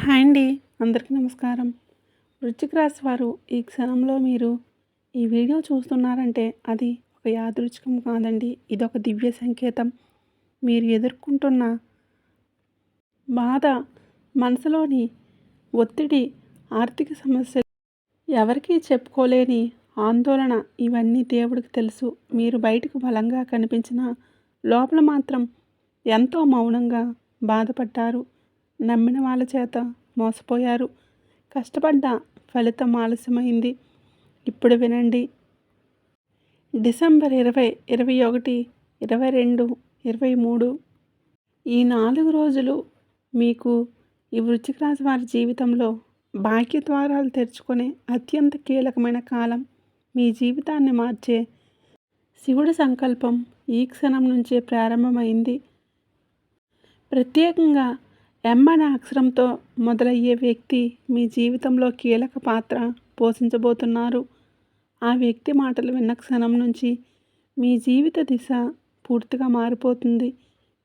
Hi అండి. అందరికీ నమస్కారం. వృశ్చిక రాశి వారు ఈ క్షణంలో మీరు ఈ వీడియో చూస్తున్నారంటే అది ఒక యాదృచ్ఛికం కాదండి. ఇదొక దివ్య సంకేతం. మీరు ఎదుర్కొంటున్న బాధ, మనసులోని ఒత్తిడి, ఆర్థిక సమస్యలు, ఎవరికీ చెప్పుకోలేని ఆందోళన ఇవన్నీ దేవుడికి తెలుసు. మీరు బయటకు బలంగా కనిపించినా లోపల మాత్రం ఎంతో మౌనంగా బాధపడ్డారు. నమ్మిన వాళ్ళ చేత మోసపోయారు. కష్టపడ్డ ఫలితం ఆలస్యమైంది. ఇప్పుడు వినండి. డిసెంబర్ 20, 21, 22, 23 ఈ 4 రోజులు మీకు ఈ వృశ్చిక రాశి వారి జీవితంలో భాగ్య ద్వారాలు తెరుచుకునే అత్యంత కీలకమైన కాలం. మీ జీవితాన్ని మార్చే శివుడి సంకల్పం ఈ క్షణం నుంచే ప్రారంభమైంది. ప్రత్యేకంగా ఎం అనే అక్షరంతో మొదలయ్యే వ్యక్తి మీ జీవితంలో కీలక పాత్ర పోషించబోతున్నారు. ఆ వ్యక్తి మాటలు విన్న క్షణం నుంచి మీ జీవిత దిశ పూర్తిగా మారిపోతుంది.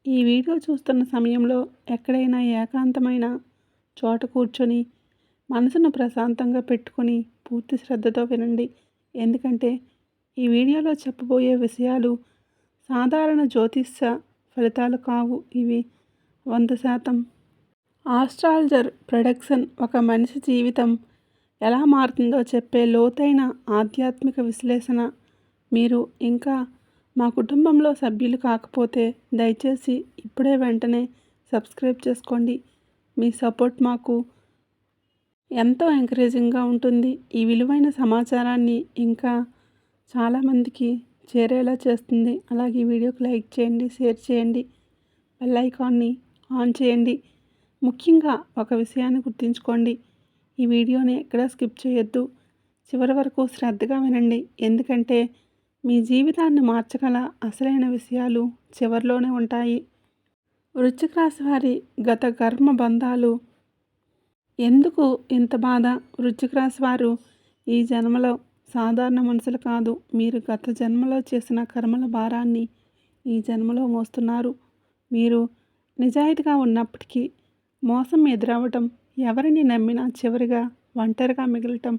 ఈ వీడియో చూస్తున్న సమయంలో ఎక్కడైనా ఏకాంతమైన చోట కూర్చొని మనసును ప్రశాంతంగా పెట్టుకొని పూర్తి శ్రద్ధతో వినండి. ఎందుకంటే ఈ వీడియోలో చెప్పబోయే విషయాలు సాధారణ జ్యోతిష్య ఫలితాలు కావు. ఇవి 100% ఆస్ట్రాలజర్ ప్రొడక్షన్. ఒక మనిషి జీవితం ఎలా మారుతుందో చెప్పే లోతైన ఆధ్యాత్మిక విశ్లేషణ. మీరు ఇంకా మా కుటుంబంలో సభ్యులు కాకపోతే దయచేసి ఇప్పుడే వెంటనే సబ్స్క్రైబ్ చేసుకోండి. మీ సపోర్ట్ మాకు ఎంతో ఎంకరేజింగ్గా ఉంటుంది. ఈ విలువైన సమాచారాన్ని ఇంకా చాలామందికి చేరేలా చేస్తుంది. అలాగే ఈ వీడియోకి లైక్ చేయండి, షేర్ చేయండి, బెల్ ఐకాన్ని ఆన్ చేయండి. ముఖ్యంగా ఒక విషయాన్ని గుర్తుంచుకోండి. ఈ వీడియోని ఎక్కడా స్కిప్ చేయొద్దు. చివరి వరకు శ్రద్ధగా వినండి. ఎందుకంటే మీ జీవితాన్ని మార్చగల అసలైన విషయాలు చివరిలోనే ఉంటాయి. వృశ్చిక రాశి వారి గత కర్మ బంధాలు. ఎందుకు ఇంత బాధ? వృశ్చిక రాశి వారు ఈ జన్మలో సాధారణ మనుషులు కాదు. మీరు గత జన్మలో చేసిన కర్మల భారాన్ని ఈ జన్మలో మోస్తున్నారు. మీరు నిజాయితీగా ఉన్నప్పటికీ మోసం ఎదురవ్వటం, ఎవరిని నమ్మినా చివరిగా ఒంటరిగా మిగలటం,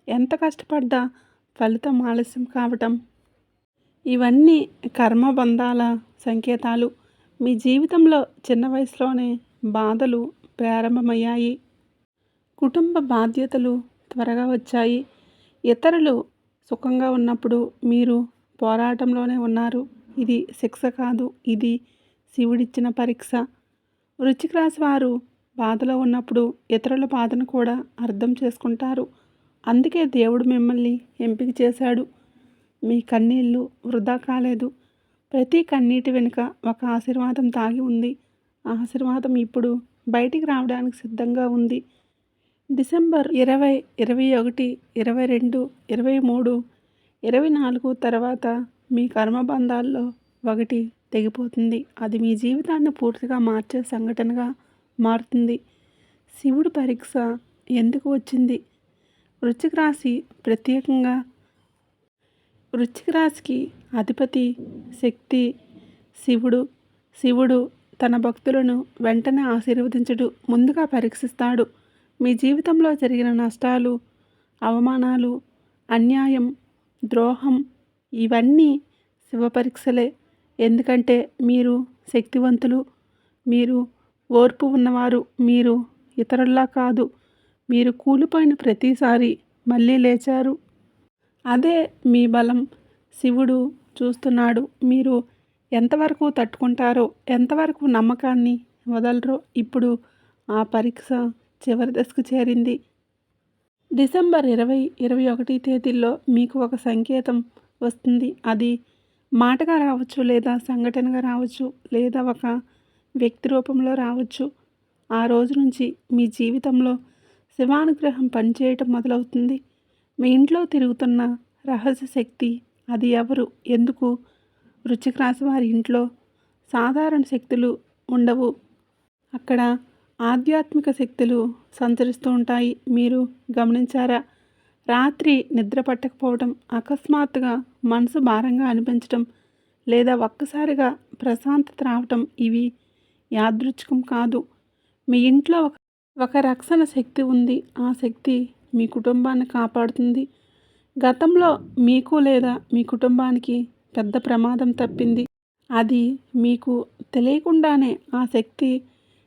ఎంత కష్టపడ్డా ఫలితం ఆలస్యం కావటం, ఇవన్నీ కర్మబంధాల సంకేతాలు. మీ జీవితంలో చిన్న వయసులోనే బాధలు ప్రారంభమయ్యాయి. కుటుంబ బాధ్యతలు త్వరగా వచ్చాయి. ఇతరులు సుఖంగా ఉన్నప్పుడు మీరు పోరాటంలోనే ఉన్నారు. ఇది శిక్ష కాదు, ఇది శివుడిచ్చిన పరీక్ష. వృశ్చిక రాశి వారు బాధలో ఉన్నప్పుడు ఇతరుల బాధను కూడా అర్థం చేసుకుంటారు. అందుకే దేవుడు మిమ్మల్ని ఎంపిక చేశాడు. మీ కన్నీళ్ళు వృధా కాలేదు. ప్రతి కన్నీటి వెనుక ఒక ఆశీర్వాదం దాగి ఉంది. ఆ ఆశీర్వాదం ఇప్పుడు బయటికి రావడానికి సిద్ధంగా ఉంది. డిసెంబర్ 20, 21, 22, 23, 24 తర్వాత మీ కర్మబంధాల్లో ఒకటి తెగిపోతుంది. అది మీ జీవితాన్ని పూర్తిగా మార్చే సంఘటనగా మారుతుంది. శివుడి పరీక్ష ఎందుకు వచ్చింది? వృశ్చిక రాశి ప్రత్యేకంగా వృశ్చిక రాశికి అధిపతి శక్తి శివుడు. శివుడు తన భక్తులను వెంటనే ఆశీర్వదించడు, ముందుగా పరీక్షిస్తాడు. మీ జీవితంలో జరిగిన నష్టాలు, అవమానాలు, అన్యాయం, ద్రోహం ఇవన్నీ శివ పరీక్షలే. ఎందుకంటే మీరు శక్తివంతులు, మీరు ఓర్పు ఉన్నవారు, మీరు ఇతరుల్లా కాదు. మీరు కూలిపోయిన ప్రతిసారి మళ్ళీ లేచారు. అదే మీ బలం. శివుడు చూస్తున్నాడు. మీరు ఎంతవరకు తట్టుకుంటారో, ఎంతవరకు నమ్మకాన్ని వదలరో. ఇప్పుడు ఆ పరీక్ష చివరి దశకు చేరింది. డిసెంబర్ 20, 21 తేదీల్లో మీకు ఒక సంకేతం వస్తుంది. అది మాటగా రావచ్చు, లేదా సంఘటనగా రావచ్చు, లేదా ఒక వ్యక్తి రూపంలో రావచ్చు. ఆ రోజు నుంచి మీ జీవితంలో శివానుగ్రహం పనిచేయటం మొదలవుతుంది. మీ ఇంట్లో తిరుగుతున్న రహస్య శక్తి. అది ఎవరు, ఎందుకు? వృశ్చిక రాశి వారి ఇంట్లో సాధారణ శక్తులు ఉండవు. అక్కడ ఆధ్యాత్మిక శక్తులు సంచరిస్తూ ఉంటాయి. మీరు గమనించారా? రాత్రి నిద్ర పట్టకపోవడం, అకస్మాత్తుగా మనసు భారంగా అనిపించడం, లేదా ఒక్కసారిగా ప్రశాంతత రావటం ఇవి యాదృచ్ఛికం కాదు. మీ ఇంట్లో ఒక రక్షణ శక్తి ఉంది. ఆ శక్తి మీ కుటుంబాన్ని కాపాడుతుంది. గతంలో మీకు లేదా మీ కుటుంబానికి పెద్ద ప్రమాదం తప్పింది. అది మీకు తెలియకుండానే ఆ శక్తి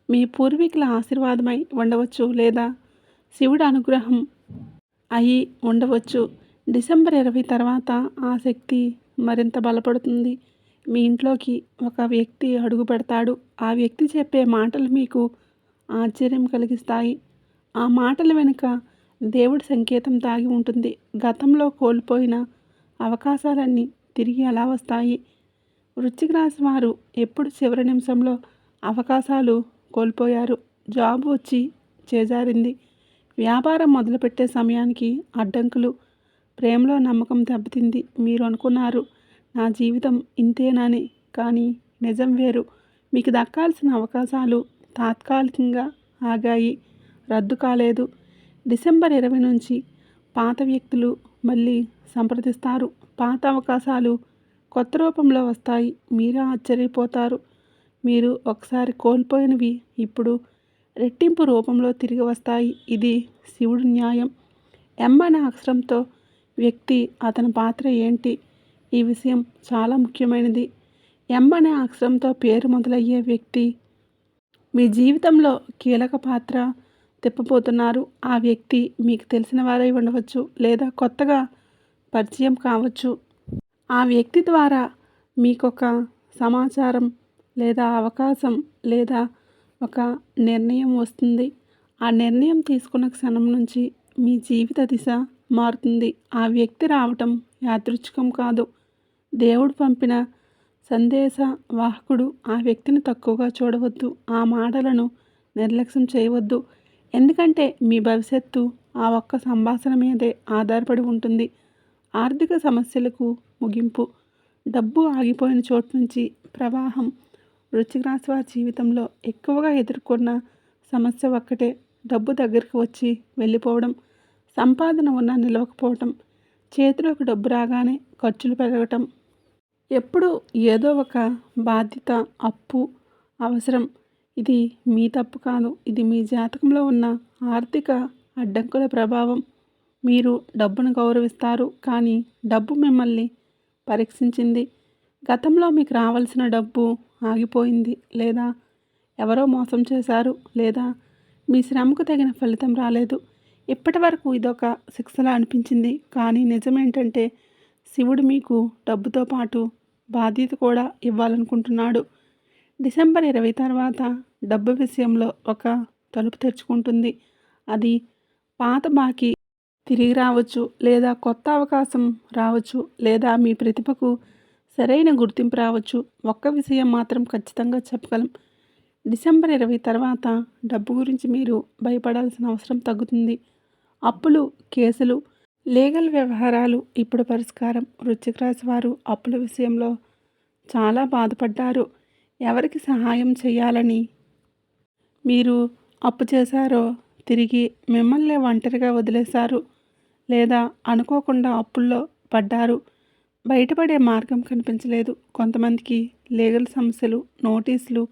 మీ పూర్వీకుల ఆశీర్వాదమై ఉండవచ్చు లేదా శివుడి అనుగ్రహం అయి ఉండవచ్చు. డిసెంబర్ 20 తర్వాత ఆ శక్తి మరింత బలపడుతుంది. మీ ఇంట్లోకి ఒక వ్యక్తి అడుగు పెడతాడు. ఆ వ్యక్తి చెప్పే మాటలు మీకు ఆశ్చర్యం కలిగిస్తాయి. ఆ మాటల వెనుక దేవుడి సంకేతం దాగి ఉంటుంది. గతంలో కోల్పోయిన అవకాశాలన్నీ తిరిగి ఎలా వస్తాయి? వృశ్చిక రాశి వారు ఎప్పుడు చివరి నిమిషంలో అవకాశాలు కోల్పోయారు? జాబ్ వచ్చి చేజారింది. వ్యాపారం మొదలుపెట్టే సమయానికి అడ్డంకులు. ప్రేమలో నమ్మకం దెబ్బతింది. మీరు అనుకున్నారు నా జీవితం ఇంతేనని. కానీ నిజం వేరు. మీకు దక్కాల్సిన అవకాశాలు తాత్కాలికంగా ఆగాయి, రద్దు కాలేదు. డిసెంబర్ 20 నుంచి పాత వ్యక్తులు మళ్ళీ సంప్రదిస్తారు. పాత అవకాశాలు కొత్త రూపంలో వస్తాయి. మీరే ఆశ్చర్యపోతారు. మీరు ఒకసారి కోల్పోయినవి ఇప్పుడు రెట్టింపు రూపంలో తిరిగి వస్తాయి. ఇది శివుడి న్యాయం. ఎం అనే అక్షరంతో వ్యక్తి, అతని పాత్ర ఏంటి? ఈ విషయం చాలా ముఖ్యమైనది. ఎం అనే అక్షరంతో పేరు మొదలయ్యే వ్యక్తి మీ జీవితంలో కీలక పాత్ర తిప్పబోతున్నారు. ఆ వ్యక్తి మీకు తెలిసిన వారై ఉండవచ్చు లేదా కొత్తగా పరిచయం కావచ్చు. ఆ వ్యక్తి ద్వారా మీకొక సమాచారం లేదా అవకాశం లేదా ఒక నిర్ణయం వస్తుంది. ఆ నిర్ణయం తీసుకున్న క్షణం నుంచి మీ జీవిత దిశ మారుతుంది. ఆ వ్యక్తి రావటం యాదృచ్ఛికం కాదు. దేవుడు పంపిన సందేశ వాహకుడు. ఆ వ్యక్తిని తక్కువగా చూడవద్దు. ఆ మాటలను నిర్లక్ష్యం చేయవద్దు. ఎందుకంటే మీ భవిష్యత్తు ఆ ఒక్క సంభాషణ మీదే ఆధారపడి ఉంటుంది. ఆర్థిక సమస్యలకు ముగింపు. డబ్బు ఆగిపోయిన చోటు నుంచి ప్రవాహం. వృశ్చిక రాశి వారి జీవితంలో ఎక్కువగా ఎదుర్కొన్న సమస్య ఒక్కటే. డబ్బు దగ్గరికి వచ్చి వెళ్ళిపోవడం. సంపాదన ఉన్నా నిలవకపోవటం. చేతిలోకి డబ్బు రాగానే ఖర్చులు పెరగటం. ఎప్పుడు ఏదో ఒక బాధ్యత, అప్పు, అవసరం. ఇది మీ తప్పు కాదు. ఇది మీ జాతకంలో ఉన్న ఆర్థిక అడ్డంకుల ప్రభావం. మీరు డబ్బును గౌరవిస్తారు, కానీ డబ్బు మిమ్మల్ని పరీక్షించింది. గతంలో మీకు రావాల్సిన డబ్బు ఆగిపోయింది, లేదా ఎవరో మోసం చేశారు, లేదా మీ శ్రమకు తగిన ఫలితం రాలేదు. ఇప్పటి వరకు ఇదొక శిక్షలా అనిపించింది. కానీ నిజమేంటంటే శివుడు మీకు డబ్బుతో పాటు బాధ్యత కూడా ఇవ్వాలనుకుంటున్నాడు. డిసెంబర్ 20 తర్వాత డబ్బు విషయంలో ఒక తలుపు తెరుచుకుంటుంది. అది పాత బాకీ తిరిగి రావచ్చు, లేదా కొత్త అవకాశం రావచ్చు, లేదా మీ ప్రతిభకు సరైన గుర్తింపు రావచ్చు. ఒక్క విషయం మాత్రం ఖచ్చితంగా చెప్పగలం. డిసెంబర్ 20 తర్వాత డబ్బు గురించి మీరు భయపడాల్సిన అవసరం తగ్గుతుంది. అప్పులు, కేసులు, లీగల్ వ్యవహారాలు ఇప్పుడు పరిష్కారం. వృశ్చిక రాశి వారు అప్పుల విషయంలో చాలా బాధపడ్డారు. ఎవరికి సహాయం చేయాలని మీరు అప్పు చేశారో తిరిగి మిమ్మల్ని ఒంటరిగా వదిలేశారు, లేదా అనుకోకుండా అప్పుల్లో పడ్డారు. బయటపడే మార్గం కనిపించలేదు. కొంతమందికి లీగల్ సమస్యలు, నోటీసులు,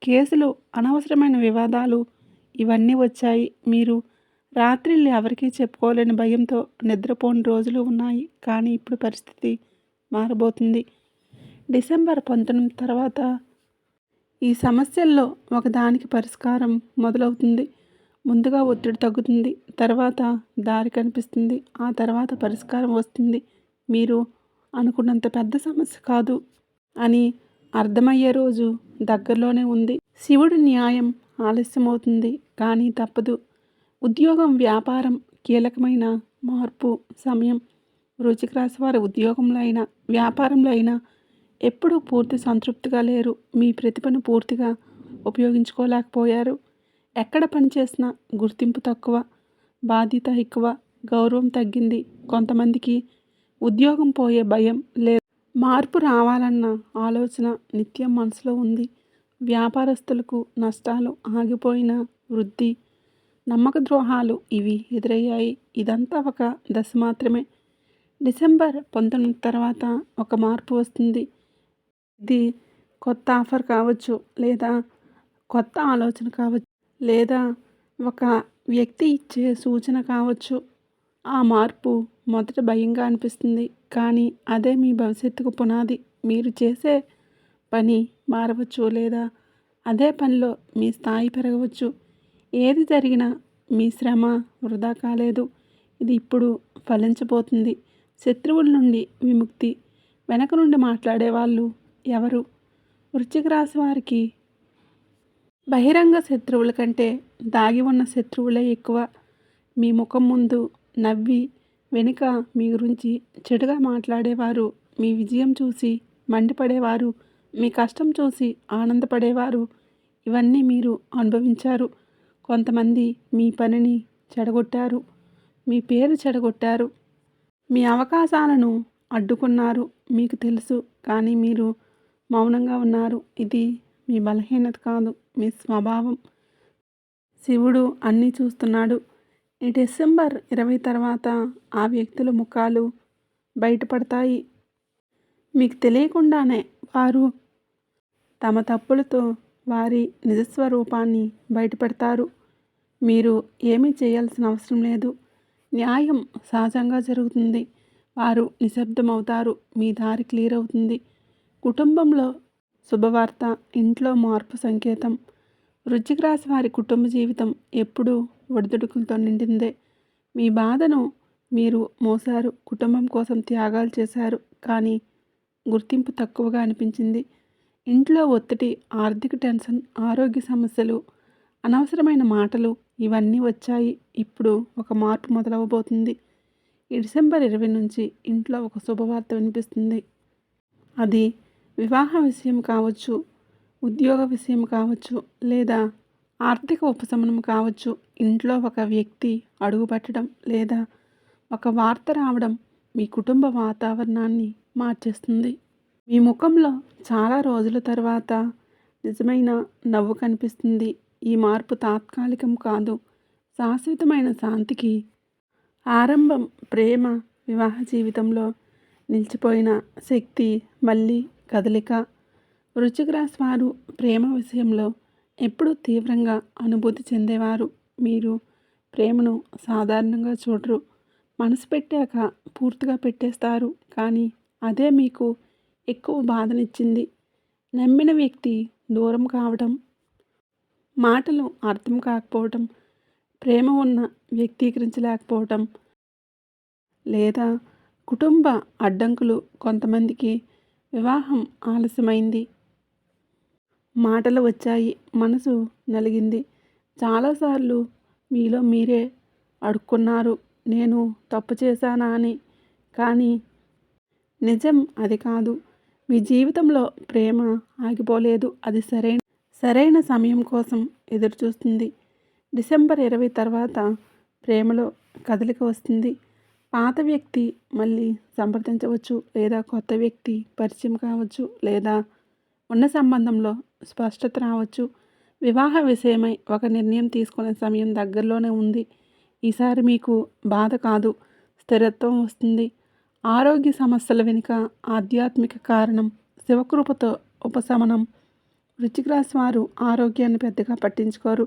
కేసులు, అనవసరమైన వివాదాలు ఇవన్నీ వచ్చాయి. మీరు రాత్రిళ్ళు ఎవరికీ చెప్పుకోలేని భయంతో నిద్రపోని రోజులు ఉన్నాయి. కానీ ఇప్పుడు పరిస్థితి మారబోతుంది. డిసెంబర్ 19 తర్వాత ఈ సమస్యల్లో ఒకదానికి పరిష్కారం మొదలవుతుంది. ముందుగా ఒత్తిడి తగ్గుతుంది, తర్వాత దారి కనిపిస్తుంది, ఆ తర్వాత పరిష్కారం వస్తుంది. మీరు అనుకున్నంత పెద్ద సమస్య కాదు అని అర్థమయ్యే రోజు దగ్గరలోనే ఉంది. శివుడి న్యాయం ఆలస్యమవుతుంది, కానీ తప్పదు. ఉద్యోగం, వ్యాపారం, కీలకమైన మార్పు సమయం. వృశ్చిక రాశి వారి ఉద్యోగంలో అయినా వ్యాపారంలో అయినా ఎప్పుడూ పూర్తి సంతృప్తిగా లేరు. మీ ప్రతిభను పూర్తిగా ఉపయోగించుకోలేకపోయారు. ఎక్కడ పనిచేసినా గుర్తింపు తక్కువ, బాధ్యత ఎక్కువ, గౌరవం తగ్గింది. కొంతమందికి ఉద్యోగం పోయే భయం లేదు. మార్పు రావాలన్న ఆలోచన నిత్యం మనసులో ఉంది. వ్యాపారస్తులకు నష్టాలు, ఆగిపోయిన వృద్ధి, నమ్మక ద్రోహాలు ఇవి ఎదురయ్యాయి. ఇదంతా ఒక దశ మాత్రమే. డిసెంబర్ 19 తర్వాత ఒక మార్పు వస్తుంది. ఇది కొత్త ఆఫర్ కావచ్చు, లేదా కొత్త ఆలోచన కావచ్చు, లేదా ఒక వ్యక్తి ఇచ్చే సూచన కావచ్చు. ఆ మార్పు మొదట భయంగా అనిపిస్తుంది. కానీ అదే మీ భవిష్యత్తుకు పునాది. మీరు చేసే పని మారవచ్చు లేదా అదే పనిలో మీ స్థాయి పెరగవచ్చు. ఏది జరిగినా మీ శ్రమ వృధా కాలేదు. ఇది ఇప్పుడు ఫలించబోతుంది. శత్రువుల నుండి విముక్తి. వెనక నుండి మాట్లాడేవాళ్ళు ఎవరు? వృశ్చిక రాశి వారికి బహిరంగ శత్రువుల కంటే దాగి ఉన్న శత్రువులే ఎక్కువ. మీ ముఖం ముందు నవ్వి వెనుక మీ గురించి చెడుగా మాట్లాడేవారు, మీ విజయం చూసి మండిపడేవారు, మీ కష్టం చూసి ఆనందపడేవారు, ఇవన్నీ మీరు అనుభవించారు. కొంతమంది మీ పనిని చెడగొట్టారు, మీ పేరు చెడగొట్టారు, మీ అవకాశాలను అడ్డుకున్నారు. మీకు తెలుసు, కానీ మీరు మౌనంగా ఉన్నారు. ఇది మీ బలహీనత కాదు, మీ స్వభావం. శివుడు అన్నీ చూస్తున్నాడు. ఈ డిసెంబర్ 20 తర్వాత ఆ వ్యక్తుల ముఖాలు బయటపడతాయి. మీకు తెలియకుండానే వారు తమ తప్పులతో వారి నిజస్వరూపాన్ని బయటపెడతారు. మీరు ఏమీ చేయాల్సిన అవసరం లేదు. న్యాయం సహజంగా జరుగుతుంది. వారు నిశ్శబ్దమవుతారు. మీ దారి క్లియర్ అవుతుంది. కుటుంబంలో శుభవార్త, ఇంట్లో మార్పు సంకేతం. వృశ్చిక రాశి వారి కుటుంబ జీవితం ఎప్పుడూ ఒడిదుడుకులతో నిండిందే. మీ బాధను మీరు మోసారు, కుటుంబం కోసం త్యాగాలు చేశారు, కానీ గుర్తింపు తక్కువగా అనిపించింది. ఇంట్లో ఒత్తిడి, ఆర్థిక టెన్షన్, ఆరోగ్య సమస్యలు, అనవసరమైన మాటలు ఇవన్నీ వచ్చాయి. ఇప్పుడు ఒక మార్పు మొదలవబోతుంది. ఈ డిసెంబర్ 20 నుంచి ఇంట్లో ఒక శుభవార్త వినిపిస్తుంది. అది వివాహ విషయం కావచ్చు, ఉద్యోగ విషయం కావచ్చు, లేదా ఆర్థిక ఉపశమనం కావచ్చు. ఇంట్లో ఒక వ్యక్తి అడుగుపెట్టడం లేదా ఒక వార్త రావడం మీ కుటుంబ వాతావరణాన్ని మార్చేస్తుంది. మీ ముఖంలో చాలా రోజుల తర్వాత నిజమైన నవ్వు కనిపిస్తుంది. ఈ మార్పు తాత్కాలికం కాదు, శాశ్వతమైన శాంతికి ఆరంభం. ప్రేమ, వివాహ జీవితంలో నిలిచిపోయిన శక్తి మళ్ళీ కదలిక. వృశ్చిక రాశి వారు ప్రేమ విషయంలో ఎప్పుడూ తీవ్రంగా అనుభూతి చెందేవారు. మీరు ప్రేమను సాధారణంగా చూడరు. మనసు పెట్టాక పూర్తిగా పెట్టేస్తారు. కానీ అదే మీకు ఎక్కువ బాధనిచ్చింది. నమ్మిన వ్యక్తి దూరం కావడం, మాటలు అర్థం కాకపోవటం, ప్రేమ ఉన్న వ్యక్తీకరించలేకపోవటం, లేదా కుటుంబ అడ్డంకులు. కొంతమందికి వివాహం ఆలస్యమైంది, మాటలు వచ్చాయి, మనసు నలిగింది. చాలాసార్లు మీలో మీరే అడుక్కున్నారు, నేను తప్పు చేశానా అని. కానీ నిజం అది కాదు. మీ జీవితంలో ప్రేమ ఆగిపోలేదు. అది సరైన సమయం కోసం ఎదురుచూస్తుంది. డిసెంబర్ 20 తర్వాత ప్రేమలో కదలిక వస్తుంది. పాత వ్యక్తి మళ్ళీ సంప్రదించవచ్చు, లేదా కొత్త వ్యక్తి పరిచయం కావచ్చు, లేదా ఉన్న సంబంధంలో స్పష్టత రావచ్చు. వివాహ విషయమై ఒక నిర్ణయం తీసుకునే సమయం దగ్గరలోనే ఉంది. ఈసారి మీకు బాధ కాదు, స్థిరత్వం వస్తుంది. ఆరోగ్య సమస్యల వెనుక ఆధ్యాత్మిక కారణం, శివకృపతో ఉపశమనం. వృశ్చిక రాశి వారు ఆరోగ్యాన్ని పెద్దగా పట్టించుకోరు.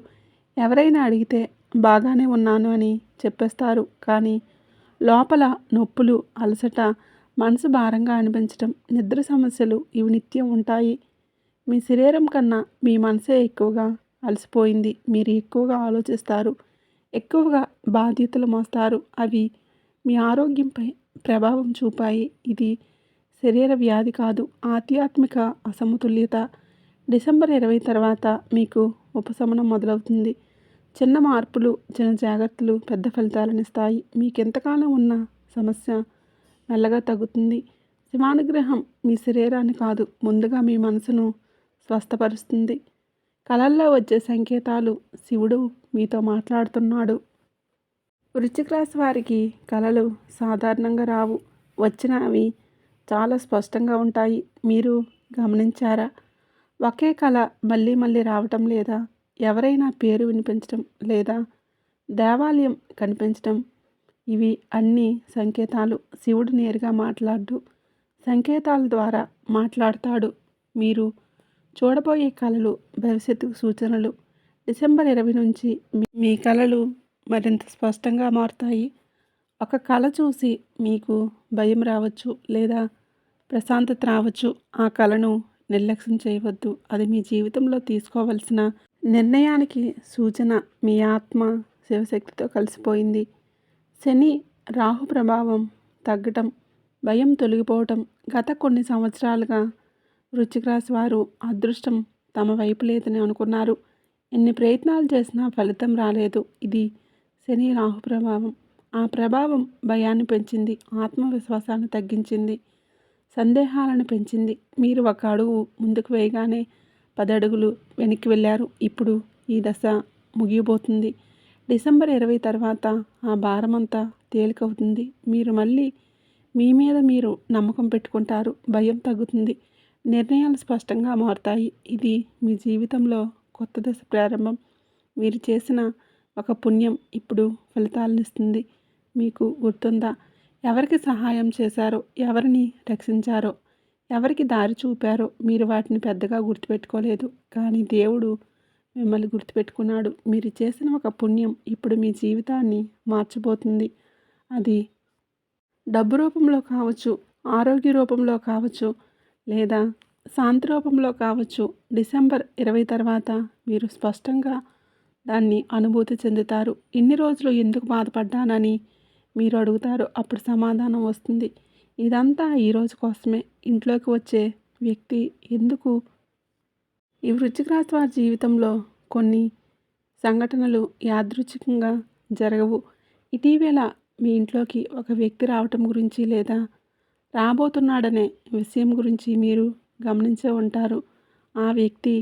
ఎవరైనా అడిగితే బాగానే ఉన్నాను అని చెప్పేస్తారు. కానీ లోపల నొప్పులు, అలసట, మనసు భారంగా అనిపించడం, నిద్ర సమస్యలు ఇవి నిత్యం ఉంటాయి. మీ శరీరం కన్నా మీ మనసే ఎక్కువగా అలసిపోయింది. మీరు ఎక్కువగా ఆలోచిస్తారు, ఎక్కువగా బాధ్యతలు మోస్తారు. అవి మీ ఆరోగ్యంపై ప్రభావం చూపాయి. ఇది శరీర వ్యాధి కాదు, ఆధ్యాత్మిక అసమతుల్యత. డిసెంబర్ 20 తర్వాత మీకు ఉపశమనం మొదలవుతుంది. చిన్న మార్పులు, చిన్న జాగ్రత్తలు పెద్ద ఫలితాలను ఇస్తాయి. మీకు ఎంతకాలం ఉన్న సమస్య మెల్లగా తగ్గుతుంది. శివానుగ్రహం మీ శరీరాన్ని కాదు, ముందుగా మీ మనసును స్వస్థపరుస్తుంది. కళల్లో వచ్చే సంకేతాలు, శివుడు మీతో మాట్లాడుతున్నాడు. వృశ్చిక రాశి వారికి కళలు సాధారణంగా రావు. వచ్చినవి చాలా స్పష్టంగా ఉంటాయి. మీరు గమనించారా? ఒకే కళ మళ్ళీ మళ్ళీ రావటం, లేదా ఎవరైనా పేరు వినిపించడం, లేదా దేవాలయం కనిపించడం, ఇవి అన్నీ సంకేతాలు. శివుడు నేరుగా మాట్లాడు, సంకేతాల ద్వారా మాట్లాడతాడు. మీరు చూడబోయే కళలు భవిష్యత్తుకు సూచనలు. డిసెంబర్ 20 నుంచి మీ కలలు మరింత స్పష్టంగా మారుతాయి. ఒక కల చూసి మీకు భయం రావచ్చు లేదా ప్రశాంతత రావచ్చు. ఆ కలను నిర్లక్ష్యం చేయవద్దు. అది మీ జీవితంలో తీసుకోవలసిన నిర్ణయానికి సూచన. మీ ఆత్మ శివశక్తితో కలిసిపోయింది. శని రాహు ప్రభావం తగ్గటం, భయం తొలగిపోవటం. గత కొన్ని సంవత్సరాలుగా వృశ్చిక రాశి వారు అదృష్టం తమ వైపు లేదని అనుకున్నారు. ఎన్ని ప్రయత్నాలు చేసినా ఫలితం రాలేదు. ఇది శని రాహు ప్రభావం. ఆ ప్రభావం భయాన్ని పెంచింది, ఆత్మవిశ్వాసాన్ని తగ్గించింది, సందేహాలను పెంచింది. మీరు ఒక అడుగు ముందుకు వేయగానే 10 అడుగులు వెనక్కి వెళ్ళారు. ఇప్పుడు ఈ దశ ముగియబోతుంది. డిసెంబర్ 20 తర్వాత ఆ భారమంతా తేలికవుతుంది. మీరు మళ్ళీ మీ మీద మీరు నమ్మకం పెట్టుకుంటారు. భయం తగ్గుతుంది. నిర్ణయాలు స్పష్టంగా మారుతాయి. ఇది మీ జీవితంలో కొత్త దశ ప్రారంభం. మీరు చేసిన ఒక పుణ్యం ఇప్పుడు ఫలితాలనిస్తుంది. మీకు గుర్తుందా? ఎవరికి సహాయం చేశారో, ఎవరిని రక్షించారో, ఎవరికి దారి చూపారో మీరు వాటిని పెద్దగా గుర్తుపెట్టుకోలేదు. కానీ దేవుడు మిమ్మల్ని గుర్తుపెట్టుకున్నాడు. మీరు చేసిన ఒక పుణ్యం ఇప్పుడు మీ జీవితాన్ని మార్చబోతుంది. అది డబ్బు రూపంలో కావచ్చు, ఆరోగ్య రూపంలో కావచ్చు, లేదా శాంతి రూపంలో కావచ్చు. డిసెంబర్ 20 తర్వాత మీరు స్పష్టంగా దాన్ని అనుభూతి చెందుతారు. ఇన్ని రోజులు ఎందుకు బాధపడ్డానని మీరు అడుగుతారు. అప్పుడు సమాధానం వస్తుంది. ఇదంతా ఈరోజు కోసమే. ఇంట్లోకి వచ్చే వ్యక్తి ఎందుకు? ఈ వృశ్చిక రాశి వారి జీవితంలో కొన్ని సంఘటనలు యాదృచ్ఛికంగా జరగవు. ఇటీవల మీ ఇంట్లోకి ఒక వ్యక్తి రావటం గురించి లేదా రాబోతున్నాడనే విషయం గురించి మీరు గమనించే ఉంటారు. ఆ వ్యక్తి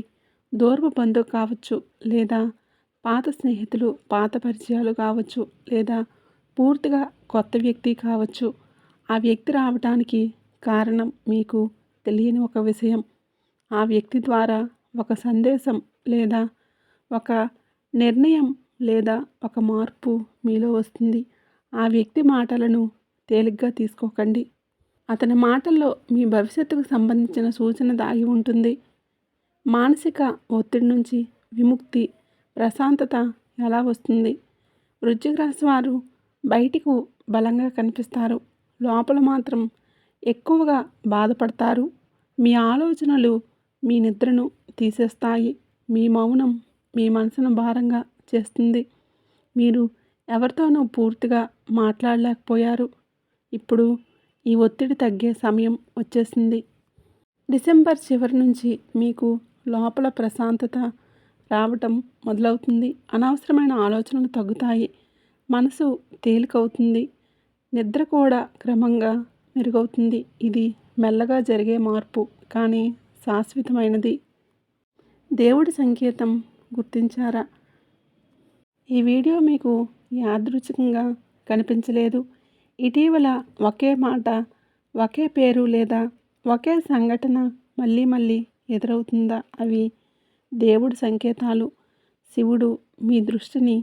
దూరపు బంధువు కావచ్చు, లేదా పాత స్నేహితులు, పాత పరిచయాలు కావచ్చు, లేదా పూర్తిగా కొత్త వ్యక్తి కావచ్చు. ఆ వ్యక్తి రావటానికి కారణం మీకు తెలియని ఒక విషయం. ఆ వ్యక్తి ద్వారా ఒక సందేశం, లేదా ఒక నిర్ణయం, లేదా ఒక మార్పు మీలో వస్తుంది. ఆ వ్యక్తి మాటలను తేలిగ్గా తీసుకోకండి. అతని మాటల్లో మీ భవిష్యత్తుకు సంబంధించిన సూచన దాగి ఉంటుంది. మానసిక ఒత్తిడి నుంచి విముక్తి, ప్రశాంతత ఎలా వస్తుంది? వృశ్చిక రాశి వారు బయటికి బలంగా కనిపిస్తారు, లోపల మాత్రం ఎక్కువగా బాధపడతారు. మీ ఆలోచనలు మీ నిద్రను తీసేస్తాయి. మీ మౌనం మీ మనసును భారంగా చేస్తుంది. మీరు ఎవరితోనూ పూర్తిగా మాట్లాడలేకపోయారు. ఇప్పుడు ఈ ఒత్తిడి తగ్గే సమయం వచ్చేసింది. డిసెంబర్ చివరి నుంచి మీకు లోపల ప్రశాంతత రావటం మొదలవుతుంది. అనవసరమైన ఆలోచనలు తగ్గుతాయి. మనసు తేలికవుతుంది. నిద్ర కూడా క్రమంగా మెరుగవుతుంది. ఇది మెల్లగా జరిగే మార్పు, కానీ శాశ్వతమైనది. దేవుడి సంకేతం గుర్తించారా? ఈ వీడియో మీకు యాదృచ్ఛికంగా కనిపించలేదు. ఇటీవల ఒకే మాట, ఒకే పేరు లేదా ఒకే సంఘటన మళ్ళీ మళ్ళీ ఎదురవుతుందా? అవి దేవుడి సంకేతాలు. శివుడు మీ దృష్టిని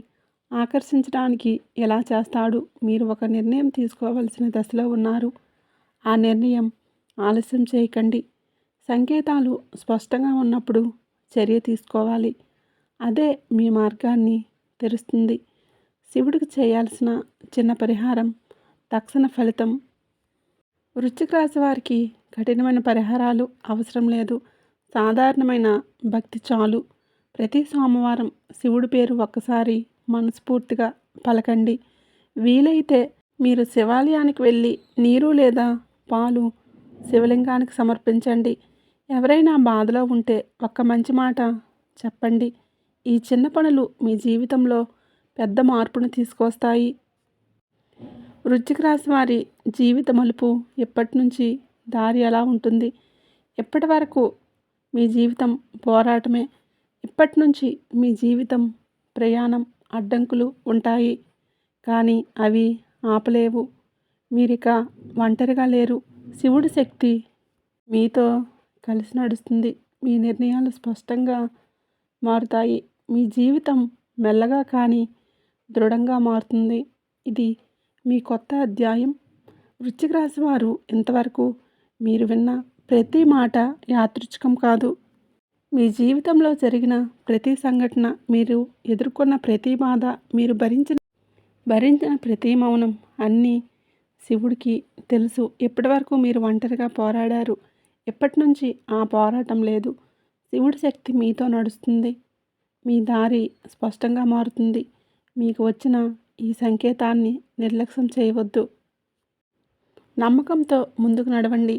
ఆకర్షించడానికి ఎలా చేస్తాడు? మీరు ఒక నిర్ణయం తీసుకోవలసిన దశలో ఉన్నారు. ఆ నిర్ణయం ఆలస్యం చేయకండి. సంకేతాలు స్పష్టంగా ఉన్నప్పుడు చర్య తీసుకోవాలి. అదే మీ మార్గాన్ని తెరుస్తుంది. శివుడికి చేయాల్సిన చిన్న పరిహారం తక్షణ ఫలితం. వృశ్చిక రాశి వారికి కఠినమైన పరిహారాలు అవసరం లేదు. సాధారణమైన భక్తి చాలు. ప్రతి సోమవారం శివుడి పేరు ఒక్కసారి మనస్ఫూర్తిగా పలకండి. వీలైతే మీరు శివాలయానికి వెళ్ళి నీరు లేదా పాలు శివలింగానికి సమర్పించండి. ఎవరైనా బాధలో ఉంటే ఒక్క మంచి మాట చెప్పండి. ఈ చిన్న పనులు మీ జీవితంలో పెద్ద మార్పును తీసుకొస్తాయి. వృశ్చిక రాశి వారి జీవిత మలుపు ఎప్పటి నుంచి? దారి ఎలా ఉంటుంది? ఎప్పటి వరకు మీ జీవితం పోరాటమే. ఇప్పటి నుంచి మీ జీవితం ప్రయాణం, అడ్డంకులు ఉంటాయి, కానీ అవి ఆపలేవు. మీరిక ఒంటరిగా లేరు. శివుడి శక్తి మీతో కలిసి నడుస్తుంది. మీ నిర్ణయాలు స్పష్టంగా మారుతాయి. మీ జీవితం మెల్లగా కానీ దృఢంగా మారుతుంది. ఇది మీ కొత్త అధ్యాయం. వృశ్చిక రాశి వారు ఇంతవరకు మీరు విన్న ప్రతి మాట యాదృచ్ఛికం కాదు. మీ జీవితంలో జరిగిన ప్రతి సంఘటన, మీరు ఎదుర్కొన్న ప్రతి బాధ, మీరు భరించిన ప్రతి మౌనం అన్నీ శివుడికి తెలుసు. ఎప్పటివరకు మీరు ఒంటరిగా పోరాడారు, ఎప్పటి నుంచి ఆ పోరాటం లేదు. శివుడి శక్తి మీతో నడుస్తుంది. మీ దారి స్పష్టంగా మారుతుంది. మీకు వచ్చిన ఈ సంకేతాన్ని నిర్లక్ష్యం చేయవద్దు. నమ్మకంతో ముందుకు నడవండి.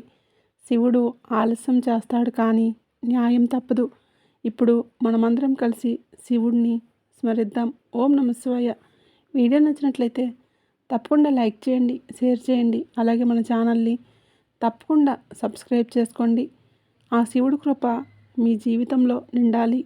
శివుడు ఆలస్యం చేస్తాడు కానీ న్యాయం తప్పదు. ఇప్పుడు మనమందరం కలిసి శివుడిని స్మరిద్దాం. ఓం నమః శివాయ. వీడియో నచ్చినట్లయితే తప్పకుండా లైక్ చేయండి, షేర్ చేయండి. అలాగే మన ఛానల్ని తప్పకుండా సబ్స్క్రైబ్ చేసుకోండి. ఆ శివుడి కృప మీ జీవితంలో నిండాలి.